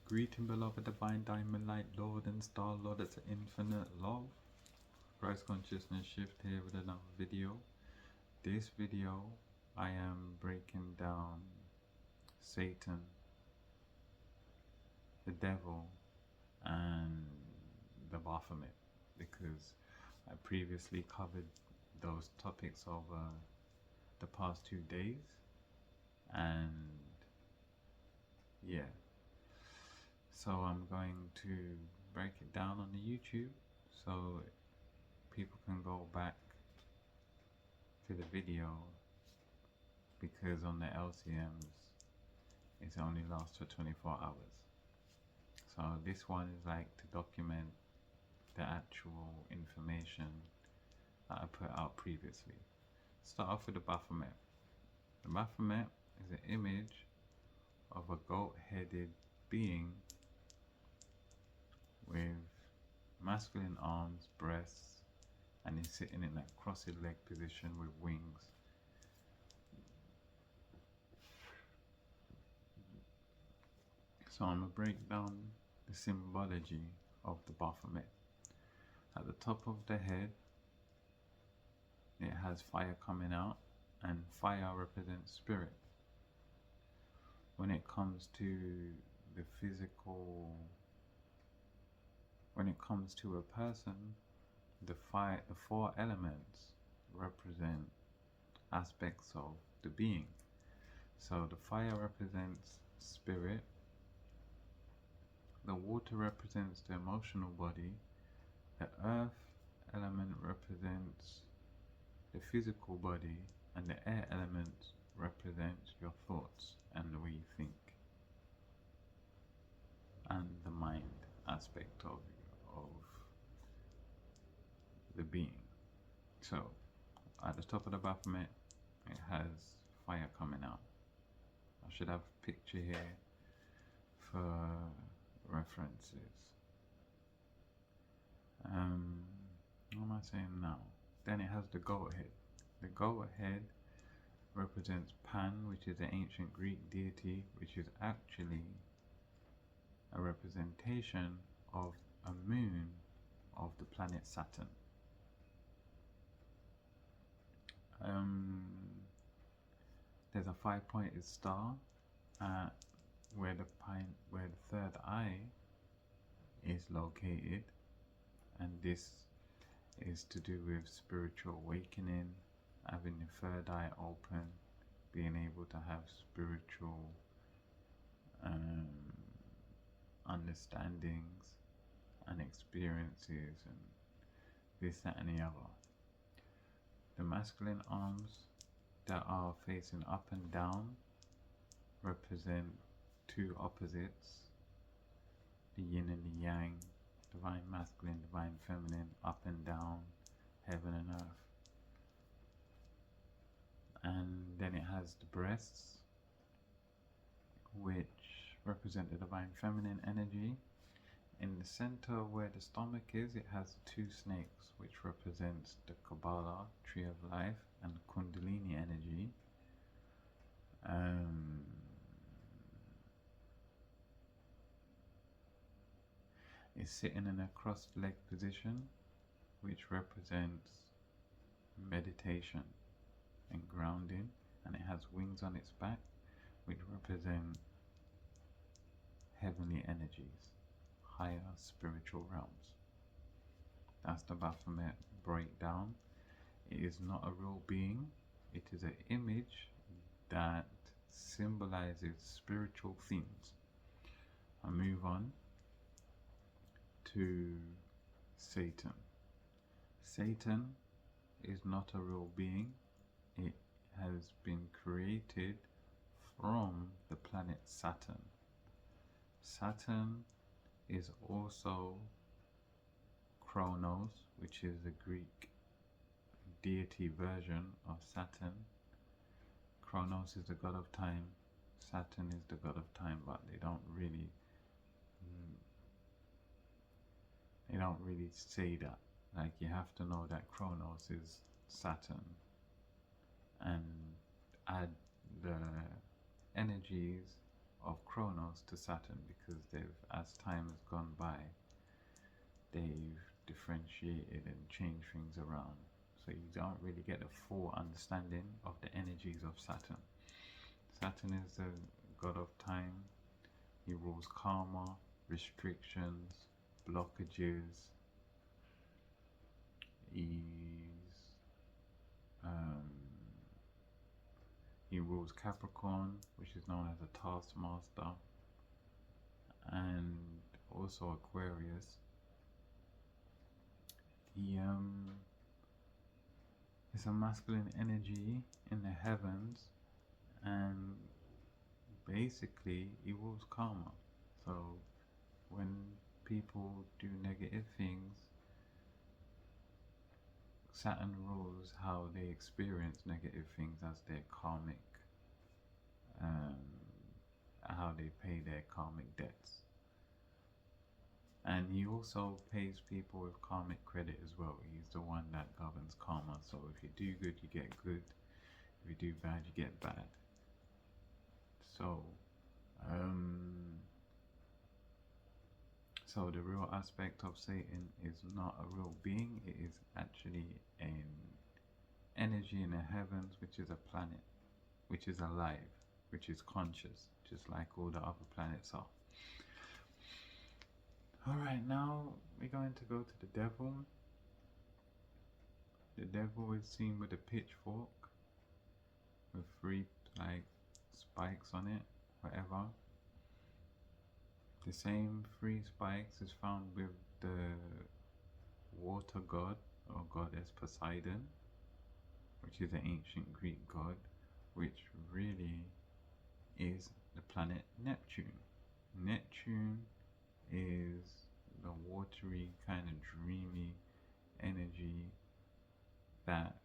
Greeting, beloved divine diamond light, Lord and star Lord, that's infinite love. Christ consciousness shift here with another video. This video, I am breaking down Satan, the devil, and the Baphomet, because I previously covered those topics over the past 2 days, and yeah, so I'm going to break it down on the YouTube so people can go back to the video, because on the LCMs it only lasts for 24 hours. So this one is like to document the actual information that I put out previously. Start off with the Baphomet. The Baphomet is an image of a goat-headed being with masculine arms, breasts, and he's sitting in that crossed leg position with wings. So I'm going to break down the symbology of the Baphomet. At the top of the head, it has fire coming out, and fire represents spirit. When it comes to the physical, when it comes to a person, the 4 elements represent aspects of the being. So the fire represents spirit, the water represents the emotional body, the earth element represents the physical body, and the air element represents your thoughts and the way you think, and the mind aspect of the being. So at the top of the Baphomet, it has fire coming out. I should have a picture here for references. What am I saying now? Then it has the goat head. The goat head represents Pan, which is the ancient Greek deity, which is actually a representation of a moon of the planet Saturn. There's a 5-pointed star where the third eye is located, and this is to do with spiritual awakening, having the third eye open, being able to have spiritual understandings and experiences, and this, that, and the other. The masculine arms that are facing up and down represent 2 opposites, the yin and the yang, divine masculine, divine feminine, up and down, heaven and earth. And then it has the breasts, which represent the divine feminine energy. In the center where the stomach is, it has 2 snakes, which represents the Kabbalah, tree of life, and Kundalini energy. It's sitting in a crossed leg position, which represents meditation and grounding, and it has wings on its back, which represent heavenly energies, higher spiritual realms. That's the Baphomet breakdown. It is not a real being. It is an image that symbolizes spiritual themes. I move on to Satan. Satan is not a real being. It has been created from the planet Saturn. Saturn is also Kronos, which is the Greek deity version of Saturn. Kronos is the god of time, Saturn is the god of time, but they don't really say that. Like, you have to know that Kronos is Saturn and add the energies of Kronos to Saturn, because they've, as time has gone by, they've differentiated and changed things around. So you don't really get a full understanding of the energies of Saturn. Saturn is the god of time. He rules karma, restrictions, blockages. Um, he rules Capricorn, which is known as a taskmaster, and also Aquarius. He is a masculine energy in the heavens, and basically he rules karma. So when people do negative things, Saturn rules how they experience negative things as their karmic, how they pay their karmic debts. And he also pays people with karmic credit as well. He's the one that governs karma. So if you do good, you get good. If you do bad, you get bad. So, so the real aspect of Satan is not a real being. It is actually an energy in the heavens, which is a planet, which is alive, which is conscious, just like all the other planets are. Alright, now we're going to go to the devil. The devil is seen with a pitchfork with 3 like spikes on it, whatever. The same 3 spikes is found with the water god or goddess Poseidon, which is an ancient Greek god, which really is the planet Neptune. Neptune is the watery, kind of dreamy energy that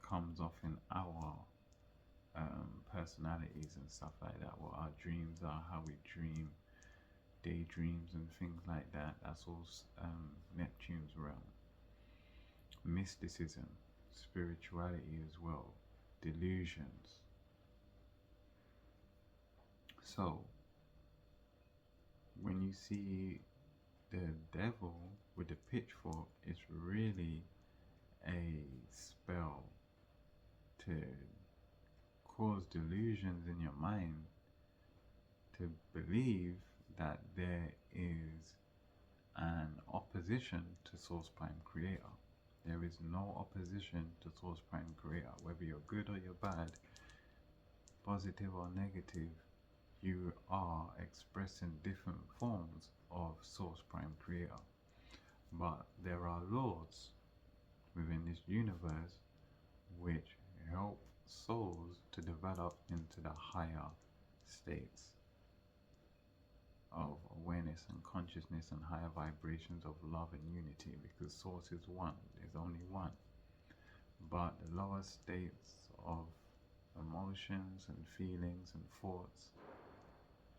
comes off in our personalities and stuff like that, what our dreams are, how we dream, daydreams and things like that. That's all Neptune's realm. Mysticism, spirituality as well, delusions. So when you see the devil with the pitchfork, it's really a spell to cause delusions in your mind to believe that there is an opposition to Source Prime Creator. There is no opposition to Source Prime Creator. Whether you're good or you're bad, positive or negative, you are expressing different forms of Source Prime Creator. But there are laws within this universe which help souls to develop into the higher states of awareness and consciousness and higher vibrations of love and unity, because Source is one, there's only one. But the lower states of emotions and feelings and thoughts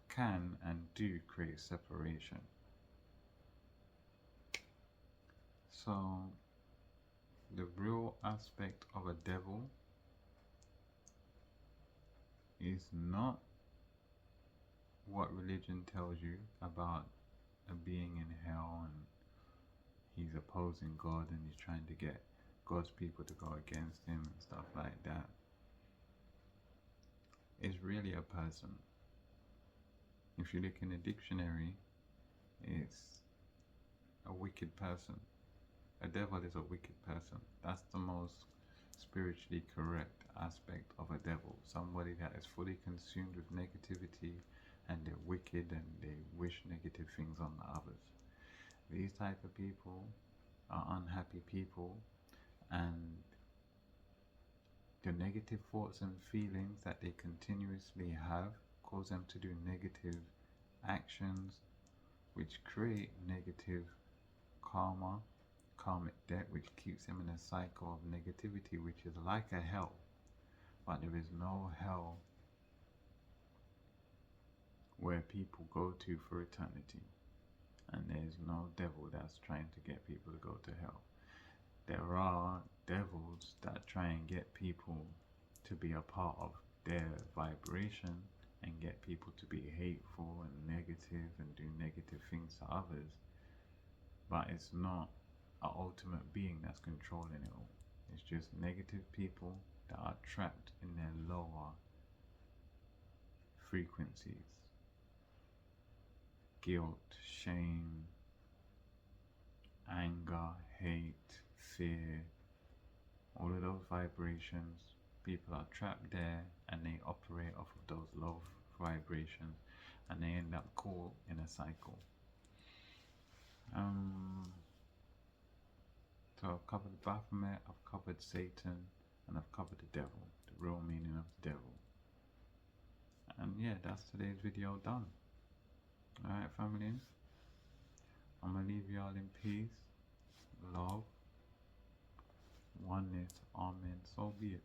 can and do create separation. So the real aspect of a devil is not what religion tells you about a being in hell and he's opposing God and he's trying to get God's people to go against him and stuff like that. It's really a person. If you look in the dictionary, it's a wicked person. A devil is a wicked person. That's the most spiritually correct aspect of a devil. Somebody that is fully consumed with negativity and they're wicked and they wish negative things on the others. These type of people are unhappy people, and the negative thoughts and feelings that they continuously have cause them to do negative actions which create negative karma, karmic debt, which keeps them in a cycle of negativity, which is like a hell. But there is no hell where people go to for eternity, and there's no devil that's trying to get people to go to hell. There are devils that try and get people to be a part of their vibration and get people to be hateful and negative and do negative things to others, but it's not an ultimate being that's controlling it all. It's just negative people that are trapped in their lower frequencies. Guilt, shame, anger, hate, fear, all of those vibrations, people are trapped there and they operate off of those low vibrations and they end up caught in a cycle. So I've covered Baphomet, I've covered Satan, and I've covered the devil, the real meaning of the devil. And yeah, that's today's video done. Alright, family, I'm gonna leave y'all in peace, love, oneness, amen, so be it.